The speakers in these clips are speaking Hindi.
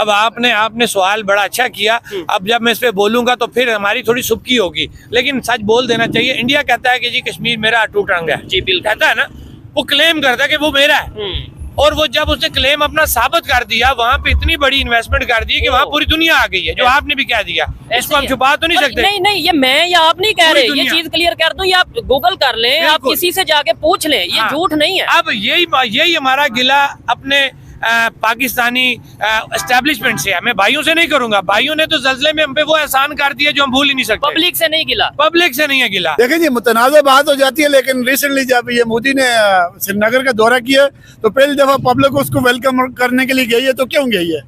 अब आपने सवाल बड़ा अच्छा किया। अब जब मैं इस पे बोलूंगा तो फिर हमारी थोड़ी सुबकी होगी, लेकिन सच बोल देना चाहिए। इंडिया कहता है कि जी कश्मीर मेरा अटूट अंग है, जी बिल्कुल कहता है ना, वो क्लेम करता है कि वो मेरा है। और वो जब उसने क्लेम अपना साबित कर दिया, वहाँ पे इतनी बड़ी इन्वेस्टमेंट कर दी कि वहाँ पूरी दुनिया आ गई है, जो आपने भी कह दिया। इसको हम छुपा तो नहीं सकते। नहीं, ये मैं या आप नहीं कह रहे, ये चीज क्लियर कर दूं, या आप गूगल कर लें, आप किसी से जाके पूछ लें, ये झूठ नहीं है। अब यही हमारा गिला अपने पाकिस्तानी एस्टेब्लिशमेंट से है। मैं भाइयों से नहीं करूंगा, भाइयों ने तो जल्जले में हम पे वो एहसान कर दिया जो हम भूल ही नहीं सकते। पब्लिक से नहीं गिला, पब्लिक से नहीं है गिला। देखिए जी, मुतनाज़ा बात हो जाती है, लेकिन रिसेंटली जब ये मोदी ने श्रीनगर का दौरा किया तो पहली दफा पब्लिक उसको वेलकम करने के लिए गई है। तो क्यों गई है?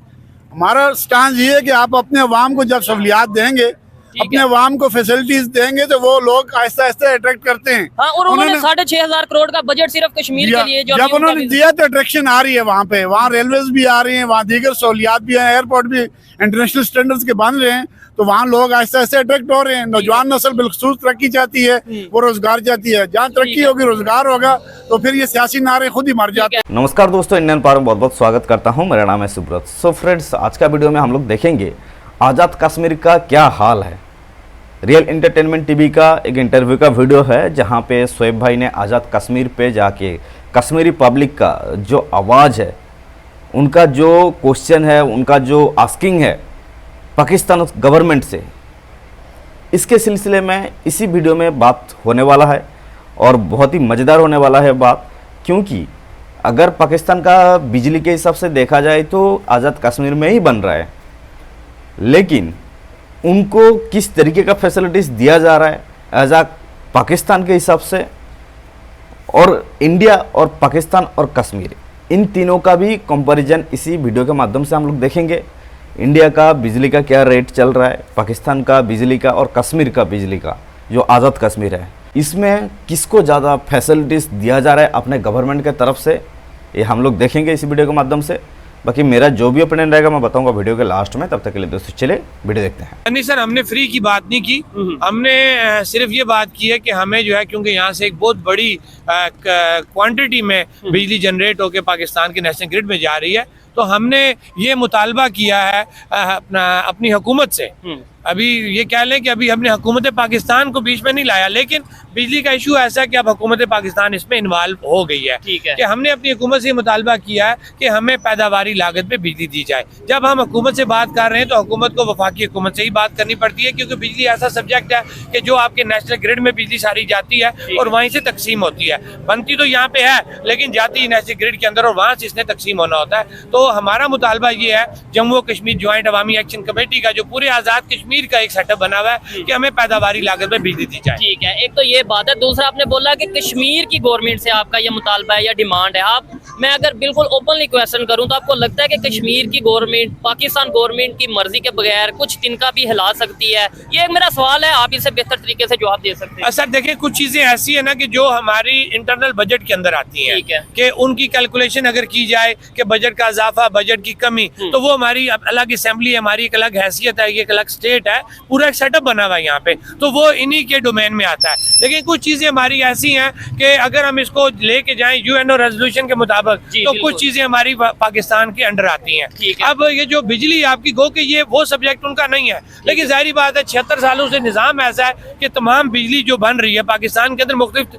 हमारा स्टांस ये है कि आप अपने अवाम को जब सहूलियात देंगे, अपने अवाम को फैसिलिटीज देंगे, तो वो लोग आहिस्ता आहिस्ता अट्रैक्ट करते हैं। हाँ, और उन्होंने 6,500 करोड़ का बजट सिर्फ कश्मीर के लिए जब उन्होंने दिया तो अट्रैक्शन आ रही है वहाँ पे। वहाँ रेलवेज भी आ रही हैं, वहाँ दीगर सहूलियात भी हैं, एयरपोर्ट भी इंटरनेशनल स्टैंडर्ड्स के बन रहे हैं, तो वहाँ लोग आहिस्ता आहिस्ता अट्रैक्ट हो रहे हैं। नौजवान नस्ल बिलखसूस तरक्की चाहती है, वो रोजगार चाहती है। जहाँ तरक्की होगी, रोजगार होगा, तो फिर ये सियासी नारे खुद ही मर जाते हैं। नमस्कार दोस्तों, इंडियन पावर में बहुत बहुत स्वागत करता हूँ। मेरा नाम है सुब्रत। सो फ्रेंड्स, आज का वीडियो में हम लोग देखेंगे आज़ाद कश्मीर का क्या हाल है। रियल एंटरटेनमेंट टीवी का एक इंटरव्यू का वीडियो है, जहाँ पे शोएब भाई ने आज़ाद कश्मीर पे जाके कश्मीरी पब्लिक का जो आवाज़ है, उनका जो क्वेश्चन है, उनका जो आस्किंग है पाकिस्तान गवर्नमेंट से, इसके सिलसिले में इसी वीडियो में बात होने वाला है। और बहुत ही मज़ेदार होने वाला है बात, क्योंकि अगर पाकिस्तान का बिजली के हिसाब से देखा जाए तो आज़ाद कश्मीर में ही बन रहा है, लेकिन उनको किस तरीके का फैसिलिटीज़ दिया जा रहा है आज़ाद पाकिस्तान के हिसाब से, और इंडिया और पाकिस्तान और कश्मीर, इन तीनों का भी कंपैरिजन इसी वीडियो के माध्यम से हम लोग देखेंगे। इंडिया का बिजली का क्या रेट चल रहा है, पाकिस्तान का बिजली का और कश्मीर का बिजली का जो आज़ाद कश्मीर है, इसमें किसको ज़्यादा फैसिलिटीज़ दिया जा रहा है अपने गवर्नमेंट के तरफ से, ये हम लोग देखेंगे इसी वीडियो के माध्यम से। बाकी मेरा जो भी ओपिनियन रहेगा मैं बताऊंगा वीडियो के लास्ट में। तब तक के लिए दोस्तों चले वीडियो देखते हैं। नहीं सर, हमने फ्री की बात नहीं की, हमने सिर्फ ये बात की है कि हमें जो है, क्योंकि यहाँ से एक बहुत बड़ी क्वांटिटी में बिजली जनरेट होकर पाकिस्तान के नेशनल ग्रिड में जा रही है, तो हमने ये मुतालबा किया है अपनी हुकूमत से। अभी ये कह लें कि अभी हमने हुकूमत पाकिस्तान को बीच में नहीं लाया, लेकिन बिजली का इशू ऐसा है कि अब हुकूमत पाकिस्तान इसमें इन्वॉल्व हो गई है। ठीक है कि हमने अपनी हुकूमत से मुतालबा किया है कि हमें पैदावारी लागत पे बिजली दी जाए। जब हम हुकूमत से बात कर रहे हैं तो हुकूमत को वफाकी हुकूमत से ही बात करनी पड़ती है, क्योंकि बिजली ऐसा सब्जेक्ट है कि जो आपके नेशनल ग्रिड में बिजली सारी जाती है और वहीं से तकसीम होती है। बनती तो यहाँ पे है, लेकिन जाती नेशनल ग्रिड के अंदर और वहाँ से इसने तकसीम होना होता है। तो हमारा मुतालबा ये है जम्मू कश्मीर ज्वाइंट अवामी एक्शन कमेटी का, जो पूरे आज़ाद कश्मीर का एक सेटअप बना हुआ है, कि हमें पैदावारी लागत में बिजली दी जाए। ठीक है, एक तो ये बात है। दूसरा, आपने बोला कि कश्मीर की गवर्नमेंट से आपका ये मुतालबा है या डिमांड है। आप, मैं अगर बिल्कुल ओपनली क्वेश्चन करूं तो आपको लगता है कि कश्मीर की गवर्नमेंट पाकिस्तान गवर्नमेंट की मर्जी के बगैर कुछ तिनका भी हिला सकती है? ये एक मेरा सवाल है, आप इसे बेहतर तरीके से जवाब दे सकते हैं। सर देखिए, कुछ चीजें ऐसी है ना कि जो हमारी इंटरनल बजट के अंदर आती हैं, ठीक है, कि उनकी कैलकुलेशन अगर की जाए कि बजट का इजाफा, बजट की कमी, तो वो हमारी अलग असेंबली है, हमारी एक अलग हैसियत है, एक अलग स्टेट है, पूरा एक सेटअप बना हुआ है यहाँ पे, तो वो इन्हीं के डोमेन में आता है। लेकिन कुछ चीजें हमारी ऐसी हैं कि अगर हम इसको लेके जाएं यूएनओ रेजोल्यूशन के मुताबिक, तो कुछ चीजें हमारी पाकिस्तान के अंडर आती हैं। अब ये जो बिजली आपकी गो कि ये वो सब्जेक्ट उनका नहीं है, लेकिन जाहिर बात है 76 सालों से निज़ाम ऐसा है कि तमाम बिजली जो बन रही है पाकिस्तान के अंदर मुख्तलिफ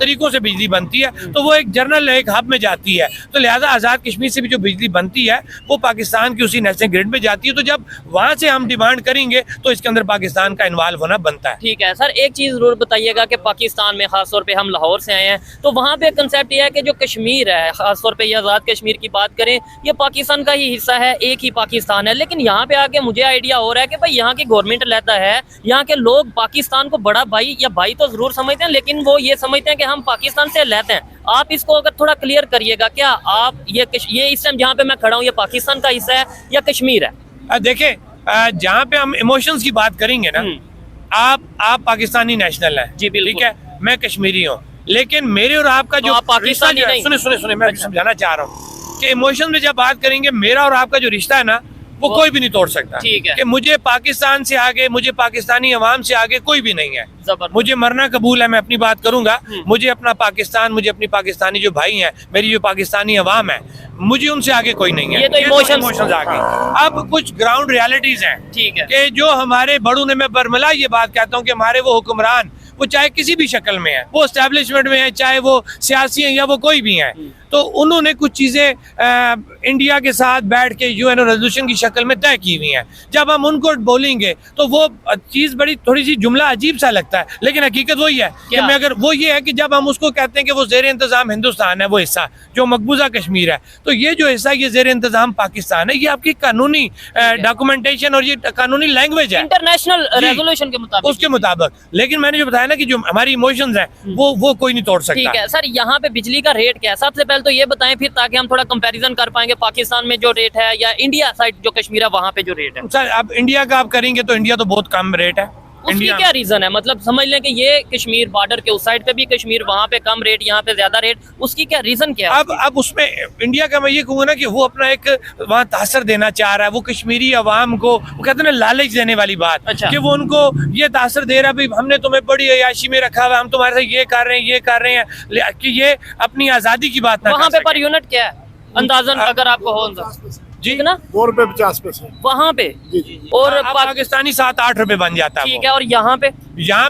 तरीकों से बिजली बनती है, तो वो एक जर्नल एक हब में जाती है। तो लिहाजा आज़ाद कश्मीर से भी जो बिजली बनती है वो पाकिस्तान की उसी नेशनल ग्रिड में जाती है। तो जब वहाँ से हम डिमांड करेंगे तो इसके अंदर पाकिस्तान का इन्वॉल्व होना बनता है। ठीक है सर, एक चीज़ जरूर बताइएगा कि पाकिस्तान में खासतौर पे हम लाहौर से आए हैं, तो वहाँ पे कंसेप्ट ये है कि जो कश्मीर है, खासतौर पे ये आज़ाद कश्मीर की बात करें, ये पाकिस्तान का ही हिस्सा है, एक ही पाकिस्तान है। लेकिन यहाँ पे आके मुझे आइडिया हो रहा है कि भाई यहाँ की गवर्नमेंट लेता है, यहाँ के लोग पाकिस्तान को बड़ा भाई या भाई तो जरूर समझते हैं, लेकिन वो ये समझते हैं कि हम पाकिस्तान से लेते हैं। आप इसको अगर थोड़ा क्लियर करिएगा, क्या आप ये इस टाइम जहाँ पे मैं खड़ा हूँ ये पाकिस्तान का हिस्सा है या कश्मीर है? देखें, जहाँ पे हम इमोशंस की बात करेंगे ना, आप पाकिस्तानी नेशनल हैं, जी बिल्कुल, ठीक है, मैं कश्मीरी हूँ, लेकिन मेरे और आपका जो पाकिस्तानी नहीं, सुने मैं समझाना चाह रहा हूँ कि इमोशन में जब बात करेंगे, मेरा और आपका जो रिश्ता है ना, वो कोई भी नहीं तोड़ सकता। ठीक है। कि मुझे पाकिस्तान से आगे, मुझे पाकिस्तानी अवाम से आगे कोई भी नहीं है। जबरदस्त। मुझे मरना कबूल है, मैं अपनी बात करूंगा। मुझे अपना पाकिस्तान, मुझे अपनी पाकिस्तानी जो भाई हैं, मेरी जो पाकिस्तानी अवाम है, मुझे उनसे आगे कोई नहीं है। ये तो इमोशंस आ गए। अब कुछ ग्राउंड रियलिटीज हैं, ठीक है। कि जो हमारे बड़ों ने, मैं बरमला ये बात कहता हूँ कि हमारे वो हुक्मरान, वो चाहे किसी भी शक्ल में है, वो एस्टेब्लिशमेंट में है, चाहे वो सियासी हैं या वो कोई भी हैं, तो उन्होंने कुछ चीज़ें इंडिया के साथ बैठ के यूएन रेजोल्यूशन की शक्ल में तय की हुई हैं। जब हम उनको बोलेंगे तो वो चीज़ बड़ी थोड़ी सी जुमला अजीब सा लगता है, लेकिन हकीकत वही है कि मैं अगर वो ये है कि जब हम उसको कहते हैं कि वो ज़ेर इंतज़ाम हिंदुस्तान है, वो हिस्सा जो मकबूजा कश्मीर है, तो ये जो हिस्सा ये ज़ेर इंतज़ाम पाकिस्तान है, ये आपकी कानूनी डॉक्यूमेंटेशन और ये कानूनी लैंग्वेज है इंटरनेशनल रेजोल्यूशन के मुताबिक, उसके मुताबिक। लेकिन मैंने जो बताया ना कि जो हमारी इमोशंस हैं वो कोई नहीं तोड़ सकता। ठीक है सर, यहाँ पे बिजली का रेट क्या है सबसे पहले तो ये बताएं, फिर ताकि हम थोड़ा कंपैरिजन कर पाएंगे पाकिस्तान में जो रेट है या इंडिया साइड जो कश्मीर है वहाँ पे जो रेट है। सर अब इंडिया का आप करेंगे तो इंडिया तो बहुत कम रेट है। उसकी क्या रीजन है? मतलब समझ लें कि ये कश्मीर बॉर्डर के उस साइड पे भी कश्मीर, वहाँ पे कम रेट, यहाँ पे ज्यादा रेट, उसकी क्या रीजन क्या है? अब उसमें इंडिया का मैं ये कहूँगा ना कि वो अपना एक वहाँ तासर देना चाह रहा है, वो कश्मीरी अवाम को, वो कहते हैं ना लालच देने वाली बात। अच्छा। कि वो उनको ये तासर दे रहा है, भाई हमने तुम्हें बड़ी अयाशी में रखा हुआ है, हम तुम्हारे साथ ये कर रहे हैं कि ये अपनी आज़ादी की बात ना वहाँ कर पे पर यूनिट क्या है अंदाजन, अगर आपको हो जी ना ₹2.50 वहाँ पे, और पाकिस्तानी 7-8 रुपए बन जाता है। ठीक है, और यहाँ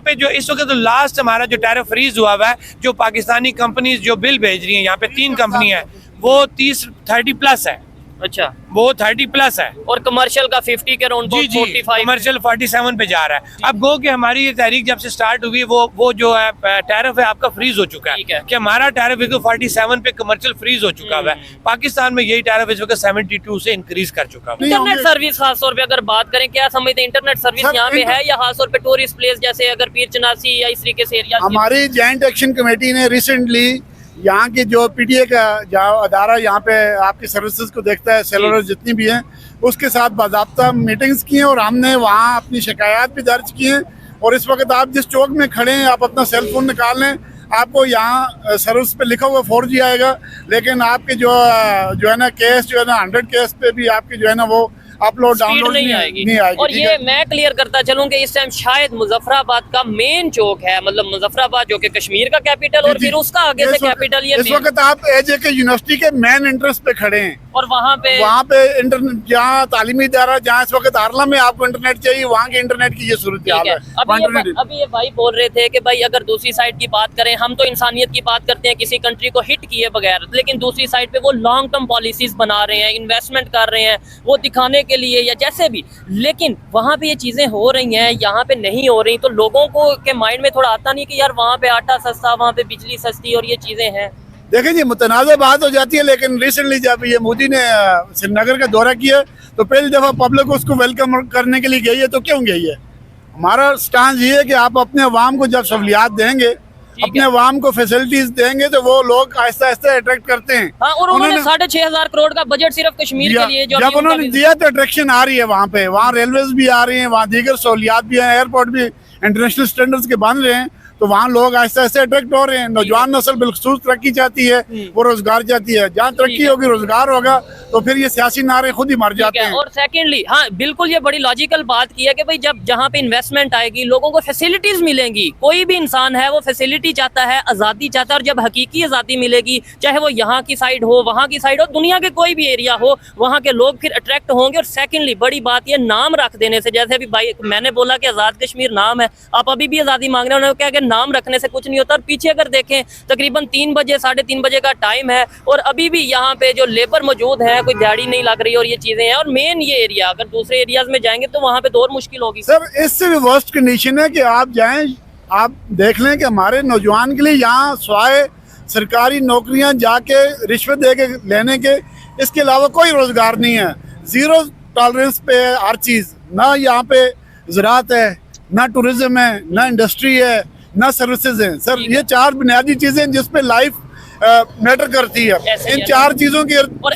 पे जो इस वक्त तो लास्ट हमारा जो टैरिफ फ्रीज हुआ है, जो पाकिस्तानी कंपनीज जो बिल भेज रही हैं, यहाँ पे 3 कंपनी है, वो 30 प्लस है। अच्छा, वो 30 प्लस है, और कमर्शियल का 50 के अराउंड, 45, कमर्शियल 47 पे जा रहा है। अब गो कि हमारी ये तहरीक जब से स्टार्ट हुई, वो जो है टैरिफ है आपका फ्रीज हो चुका है। ठीक है। कि हमारा टैरिफ 47 पे कमर्शियल फ्रीज हो चुका है। पाकिस्तान में यही टैरिफ इस वक्त 72 से इंक्रीज कर चुका है। इंटरनेट सर्विस खासतौर पे अगर बात करें, क्या समझते हैं इंटरनेट सर्विस यहाँ पे है, या खासतौर पे टूरिस्ट प्लेस जैसे अगर पीर चनासी या इस तरीके से एरिया? हमारी जॉइंट एक्शन कमेटी ने रिसेंटली यहाँ की जो पीटीए का जो अदारा यहाँ पे आपकी सर्विसेज को देखता है, सेलर जितनी भी हैं, उसके साथ बाज़ाब्ता मीटिंग्स की हैं, और हमने वहाँ अपनी शिकायत भी दर्ज की हैं। और इस वक्त आप जिस चौक में खड़े हैं, आप अपना सेल फोन निकाल लें, आपको यहाँ सर्विस पे लिखा हुआ 4G आएगा, लेकिन आपके जो है ना केस जो है ना 100 केस पे भी आपकी जो है ना वो अपलोड डाउनलोड नहीं आएगी। और ये मैं क्लियर करता चलूं कि इस टाइम शायद मुजफ्फराबाद का मेन चौक है, मतलब मुजफ्फराबाद जो कि कश्मीर का कैपिटल, और फिर उसका आगे से कैपिटल ये इस वक्त आप एजेके यूनिवर्सिटी के मेन एंट्रेंस पे खड़े हैं, और वहाँ पे इंटरनेट, जहाँ तालीमी इदारा, जहाँ इस वक्त आरला में आपको इंटरनेट चाहिए, वहाँ के इंटरनेट की ये सूरत हाल है। अभी ये भाई बोल रहे थे कि भाई अगर दूसरी साइड की बात करें, हम तो इंसानियत की बात करते हैं किसी कंट्री को हिट किए बगैर, लेकिन दूसरी साइड पे वो लॉन्ग टर्म पॉलिसीज बना रहे हैं, इन्वेस्टमेंट कर रहे हैं, वो दिखाने के लिए या जैसे भी, लेकिन वहाँ पे ये चीजें हो रही हैं, यहाँ पे नहीं हो रही, तो लोगों को के माइंड में थोड़ा आता नहीं कि यार वहाँ पे आटा सस्ता, वहाँ पे बिजली सस्ती, और ये चीजें हैं। देखें जी, मुतनाज़ बात हो जाती है, लेकिन रिसेंटली जब ये मोदी ने श्रीनगर का दौरा किया, तो पहली दफ़ा पब्लिक उसको वेलकम करने के लिए गई है। तो क्यों गई है? हमारा स्टांस ये है कि आप अपने अवाम को जब सहूलियात देंगे, अपने अवाम को फैसिलिटीज देंगे, तो वो लोग आहिस्ता आहिस्ता अट्रैक्ट करते हैं। हाँ, और उन्होंने 6,500 करोड़ का बजट सिर्फ कश्मीर के लिए जब उन्होंने दिया तो अट्रैक्शन आ रही है वहाँ पे, वहाँ रेलवेज भी आ रही हैं, वहाँ दीगर सहूलियात भी हैं, एयरपोर्ट भी इंटरनेशनल स्टैंडर्ड्स के बन रहे हैं, तो वहाँ लोग आहिस्ता आहिस्ता अट्रैक्ट हो रहे हैं। नौजवान नस्ल बिलखसूस तरक्की चाहती है, वो रोजगार चाहती है। जहाँ तरक्की होगी, रोजगार होगा, तो फिर ये सियासी नारे खुद ही मर जाते हैं। और सेकेंडली, हाँ बिल्कुल, ये बड़ी लॉजिकल बात की है कि भाई जब जहाँ पे इन्वेस्टमेंट आएगी, लोगों को फैसिलिटीज मिलेंगी। कोई भी इंसान है वो फैसिलिटी चाहता है, आज़ादी चाहता है, और जब हकीकी आज़ादी मिलेगी, चाहे वो यहाँ की साइड हो, वहाँ की साइड हो, दुनिया के कोई भी एरिया हो, वहाँ के लोग फिर अट्रैक्ट होंगे। और सेकेंडली बड़ी बात ये नाम रख देने से, जैसे अभी भाई मैंने बोला कि आज़ाद कश्मीर नाम है, आप अभी भी आज़ादी मांग रहे हैं, उन्होंने क्या कि नाम रखने से कुछ नहीं होता। और पीछे अगर देखें, तकरीबन 3 बजे 3:30 बजे का टाइम है, और अभी भी यहाँ पे जो लेबर मौजूद है, कोई दिहाड़ी नहीं लग रही, और ये चीजें हैं। और मेन ये एरिया, अगर दूसरे एरियाज में जाएंगे तो वहाँ पे तो और मुश्किल होगी। सर, इससे भी वर्स्ट कंडीशन है कि आप जाएं, आप देख लें कि हमारे नौजवान के लिए यहाँ स्वाय सरकारी नौकरियाँ जाके रिश्वत दे के लेने के, इसके अलावा कोई रोजगार नहीं है। जीरो टॉलरेंस पे हर चीज़, ना यहाँ पे ज़राअत है, ना टूरिज्म है, ना इंडस्ट्री है, ना सर्विसेज हैं। सर, ये 4 बुनियादी चीज़ें जिसपे लाइफ मैटर करती है। इन 4 चीज़ों की, और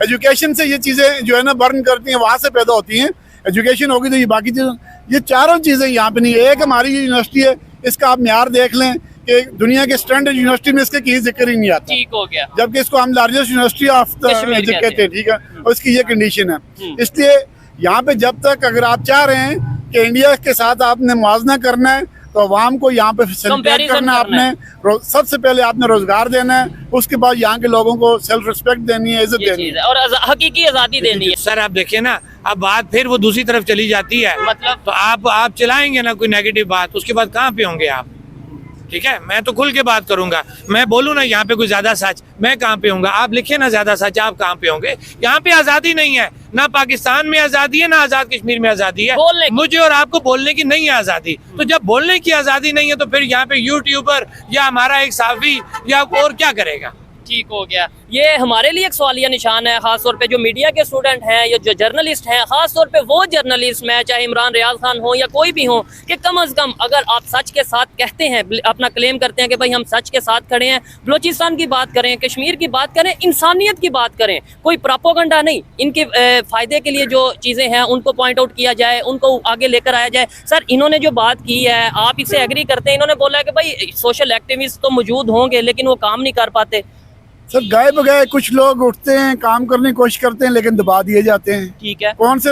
एजुकेशन से ये चीज़ें जो है ना बर्न करती हैं, वहाँ से पैदा होती हैं। एजुकेशन होगी तो ये बाकी चीज़ें, ये चारों चीज़ें यहाँ पे नहीं है। एक हमारी यूनिवर्सिटी है, इसका आप म्यार देख लें कि दुनिया के स्टैंडर्ड यूनिवर्सिटी में इसके किसी जिक्र ही नहीं आता, ठीक हो गया। जबकि इसको हम largest university of the Kashmir कहते हैं, ठीक है, और इसकी ये कंडीशन है। हम्म। इसलिए यहाँ पे जब तक अगर आप चाह रहे हैं कि इंडिया के साथ आपने मुआवजा करना है तो अवाम को यहाँ पे फैसिलिटेट Comparison करना है, करना है। आपने सबसे पहले आपने रोजगार देना है, उसके बाद यहाँ के लोगों को सेल्फ रिस्पेक्ट देनी है, इज्जत ये देनी चीज है। है और हकीकी आजादी देनी है। सर आप देखिए ना, अब बात फिर वो दूसरी तरफ चली जाती है, मतलब? तो आप चलाएंगे ना कोई नेगेटिव बात, उसके बाद कहाँ पे होंगे आप? ठीक है, मैं तो खुल के बात करूंगा, मैं बोलूँ ना यहाँ पे कोई ज्यादा सच, मैं कहाँ पे होऊंगा? आप लिखे ना ज्यादा सच, आप कहाँ पे होंगे? यहाँ पे आजादी नहीं है, ना पाकिस्तान में आजादी है, ना आजाद कश्मीर में आजादी है। बोलने की। मुझे और आपको बोलने की नहीं है आजादी। तो जब बोलने की आजादी नहीं है तो फिर यहाँ पे यूट्यूबर या हमारा एक साफी या और क्या करेगा? ठीक हो गया। ये हमारे लिए एक सवालिया निशान है, खास तौर पे जो मीडिया के स्टूडेंट हैं या जो जर्नलिस्ट हैं, खास तौर पे वो जर्नलिस्ट में चाहे इमरान रियाज खान हो या कोई भी हो, कि कम अज़ कम अगर आप सच के साथ कहते हैं, अपना क्लेम करते हैं कि भाई हम सच के साथ खड़े हैं, बलूचिस्तान की बात करें, कश्मीर की बात करें, इंसानियत की बात करें, कोई प्रोपोगंडा नहीं, इनके फ़ायदे के लिए जो चीज़ें हैं उनको पॉइंट आउट किया जाए, उनको आगे लेकर आया जाए। सर इन्होंने जो बात की है आप इससे एग्री करते हैं? इन्होंने बोला है कि भाई सोशल एक्टिविस्ट तो मौजूद होंगे लेकिन वो काम नहीं कर पाते। सर गाए बगाए कुछ लोग उठते हैं, काम करने की कोशिश करते हैं, लेकिन दबा दिए जाते हैं। ठीक है। कौन से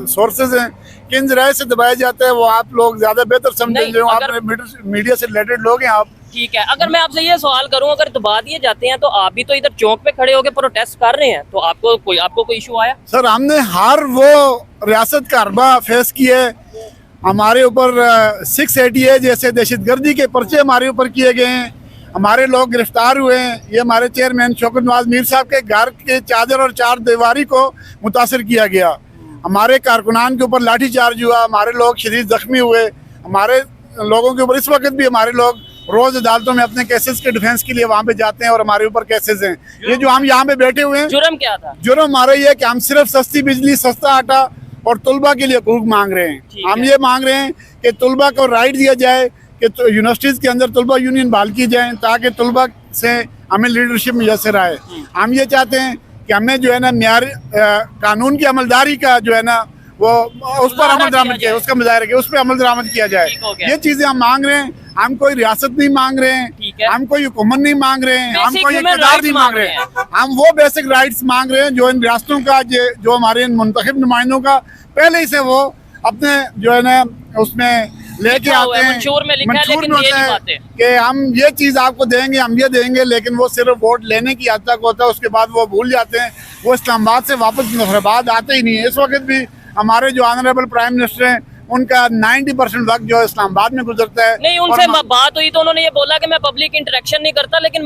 सोर्सेज हैं, किन जराये से दबाया जाता है, वो आप लोग ज्यादा बेहतर समझेंगे, नहीं, जो अगर- आप मीडिया से रिलेटेड लोग हैं आप। ठीक है, अगर मैं आपसे ये सवाल करूं, अगर दबा दिए जाते हैं तो आप भी तो इधर चौक पे खड़े होकर प्रोटेस्ट कर रहे हैं, तो आपको कोई इशू आया? सर हमने हर वो रियासत का अरबा फेस किया है, हमारे ऊपर 680 जैसे दहशतगर्दी के पर्चे हमारे ऊपर किए गए हैं, हमारे लोग गिरफ्तार हुए हैं। ये हमारे चेयरमैन शौकत नवाज मीर साहब के घर के चादर और चार दीवारी को मुतासर किया गया, हमारे कारकुनान के ऊपर लाठी चार्ज हुआ, हमारे लोग शदीद जख्मी हुए, हमारे लोगों के ऊपर इस वक्त भी हमारे लोग रोज अदालतों में अपने केसेस के डिफेंस के लिए वहाँ पे जाते हैं और हमारे ऊपर केसेस हैं। ये जो हम यहाँ पे बैठे हुए हैं, जुर्म क्या था? जुर्म हमारा ये है कि हम सिर्फ सस्ती बिजली, सस्ता आटा और तुलबा के लिए हकूक मांग रहे हैं। हम ये मांग रहे हैं कि तुलबा को राइट दिया जाए कि यूनिवर्सिटीज़ के अंदर तुलबा यूनियन बहाल की जाए, ताकि तुलबा से हमें लीडरशिप मुयसर आए। हम ये चाहते हैं कि हमें जो है ना म्यार कानून की अमलदारी का जो है ना वो उस पर अमल दरामद किया, उसका मुजाहरा किया, उस पर अमल दरामद किया जाए। ये चीज़ें हम मांग रहे हैं। हम कोई रियासत नहीं मांग रहे हैं, हम कोई हुकूमत नहीं मांग रहे हैं, हम कोई इक़्तिदार नहीं मांग रहे हैं, हम वो बेसिक राइट्स मांग रहे हैं जो इन रियासतों का, जो हमारे इन मुंतखब नुमाइंदों का पहले ही से वो अपने जो है ना उसमें लेके आते हैं, मंशूर में लिखा है, लेकिन दे नहीं पाते कि हम ये चीज़ आपको देंगे, हम ये देंगे, लेकिन वो सिर्फ वोट लेने की हद तक होता है, उसके बाद वो भूल जाते हैं, वो इस्लामाबाद से वापस मुजफ्फराबाद आते ही नहीं है। इस वक्त भी हमारे जो ऑनरेबल प्राइम मिनिस्टर हैं उनका 90% वक्त जो है इस्लामाबाद में गुजरता है। नहीं, उनसे बात हुई तो उन्होंने ये बोला कि मैं पब्लिक इंटरेक्शन नहीं करता, लेकिन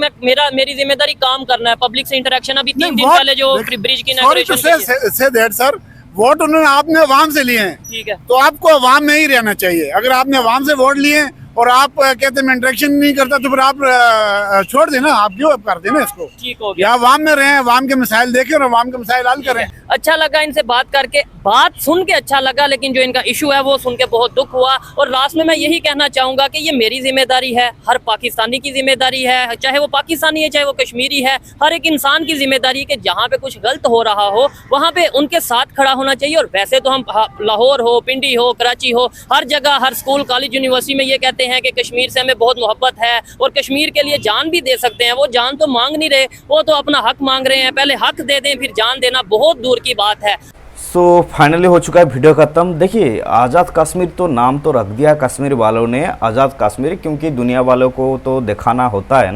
मेरी जिम्मेदारी काम करना है, पब्लिक से इंटरेक्शन। अभी 3 दिन पहले जो ब्रिज की इनॉग्रेशन, सर वोट उन्होंने आपने अवाम से लिए हैं, ठीक है, तो आपको अवाम में ही रहना चाहिए। अगर आपने अवाम से वोट लिए और आप कहते हैं मैं इंटरेक्शन नहीं करता, तो फिर आप छोड़ देना, आप क्यों कर देना इसको। ठीक हो गया। या अवाम में रहें, अवाम के मसाइल देखें और अवाम के मसाइल हल करें। अच्छा लगा इनसे बात करके, बात सुन के अच्छा लगा, लेकिन जो इनका इशू है वो सुन के बहुत दुख हुआ। और लास्ट में मैं यही कहना चाहूँगा कि ये मेरी जिम्मेदारी है, हर पाकिस्तानी की जिम्मेदारी है, चाहे वो पाकिस्तानी है चाहे वो कश्मीरी है, हर एक इंसान की जिम्मेदारी है कि जहाँ पे कुछ गलत हो रहा हो वहाँ पे उनके साथ खड़ा होना चाहिए। और वैसे तो हम लाहौर हो, पिंडी हो, कराची हो, हर जगह, हर स्कूल, कॉलेज, यूनिवर्सिटी में ये कहते हैं कि कश्मीर से हमें बहुत मोहब्बत है और कश्मीर के लिए जान भी दे सकते हैं। वो जान तो मांग नहीं रहे, वो तो अपना हक मांग रहे हैं। पहले हक दे दें, फिर जान देना बहुत दूर की बात है। सो फाइनली हो चुका है वीडियो ख़त्म। देखिए आज़ाद कश्मीर तो नाम तो रख दिया कश्मीर वालों ने, आज़ाद कश्मीर, क्योंकि दुनिया वालों को तो दिखाना होता है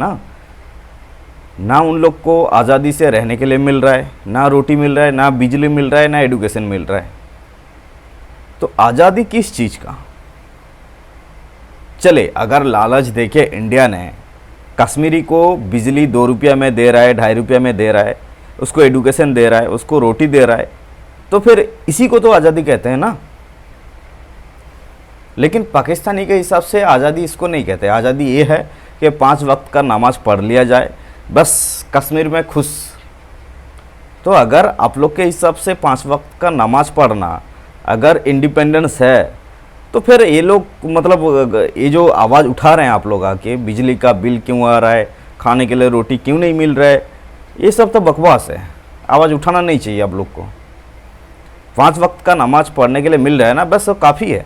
ना उन लोग को आज़ादी से रहने के लिए मिल रहा है, ना रोटी मिल रहा है, ना बिजली मिल रहा है, ना एडुकेशन मिल रहा है। तो आज़ादी किस चीज़ का? चले अगर लालच देके इंडिया ने कश्मीरी को बिजली 2 रुपया में दे रहा है, 2.5 रुपया में दे रहा है, उसको एडुकेशन दे रहा है, उसको रोटी दे रहा है, तो फिर इसी को तो आज़ादी कहते हैं ना। लेकिन पाकिस्तानी के हिसाब से आज़ादी इसको नहीं कहते। आज़ादी ये है कि 5 वक्त का नमाज पढ़ लिया जाए, बस कश्मीर में खुश। तो अगर आप लोग के हिसाब से 5 वक्त का नमाज पढ़ना अगर इंडिपेंडेंस है, तो फिर ये लोग मतलब ये जो आवाज़ उठा रहे हैं आप लोग आके, बिजली का बिल क्यों आ रहा है, खाने के लिए रोटी क्यों नहीं मिल रहा है, ये सब तो बकवास है। आवाज़ उठाना नहीं चाहिए आप लोग को। 5 वक्त का नमाज पढ़ने के लिए मिल रहा है ना, बस वो काफ़ी है।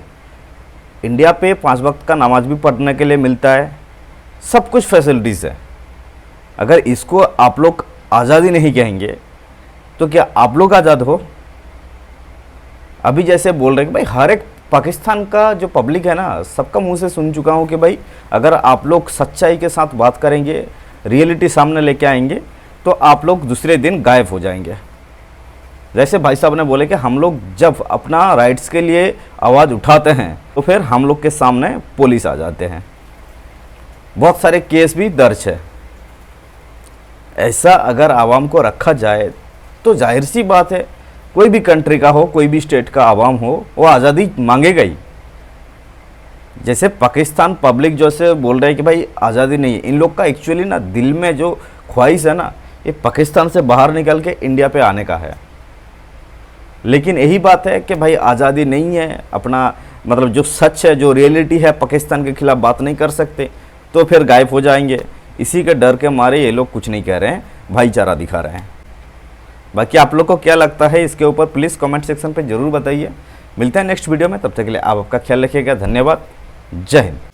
इंडिया पे 5 वक्त का नमाज भी पढ़ने के लिए मिलता है, सब कुछ फैसिलिटीज़ है। अगर इसको आप लोग आज़ादी नहीं कहेंगे तो क्या आप लोग आज़ाद हो? अभी जैसे बोल रहे हैं कि भाई हर एक पाकिस्तान का जो पब्लिक है ना, सबका मुंह से सुन चुका हूँ कि भाई अगर आप लोग सच्चाई के साथ बात करेंगे, रियलिटी सामने लेके आएंगे, तो आप लोग दूसरे दिन गायब हो जाएंगे। जैसे भाई साहब ने बोले कि हम लोग जब अपना राइट्स के लिए आवाज़ उठाते हैं तो फिर हम लोग के सामने पुलिस आ जाते हैं। बहुत सारे केस भी दर्ज है। ऐसा अगर आवाम को रखा जाए तो जाहिर सी बात है, कोई भी कंट्री का हो, कोई भी स्टेट का आवाम हो, वो आज़ादी मांगेगा ही। जैसे पाकिस्तान पब्लिक जैसे बोल रहे हैं कि भाई आज़ादी नहीं है, इन लोग का एक्चुअली ना दिल में जो ख्वाहिश है ना, ये पाकिस्तान से बाहर निकल के इंडिया पे आने का है। लेकिन यही बात है कि भाई आज़ादी नहीं है, अपना मतलब जो सच है, जो रियलिटी है, पाकिस्तान के खिलाफ बात नहीं कर सकते, तो फिर गायब हो जाएंगे। इसी के डर के मारे ये लोग कुछ नहीं कह रहे हैं, भाईचारा दिखा रहे हैं। बाकी आप लोग को क्या लगता है इसके ऊपर प्लीज़ कमेंट सेक्शन पे ज़रूर बताइए। मिलते हैं नेक्स्ट वीडियो में, तब तक के लिए आप आपका ख्याल रखिएगा। धन्यवाद। जय हिंद।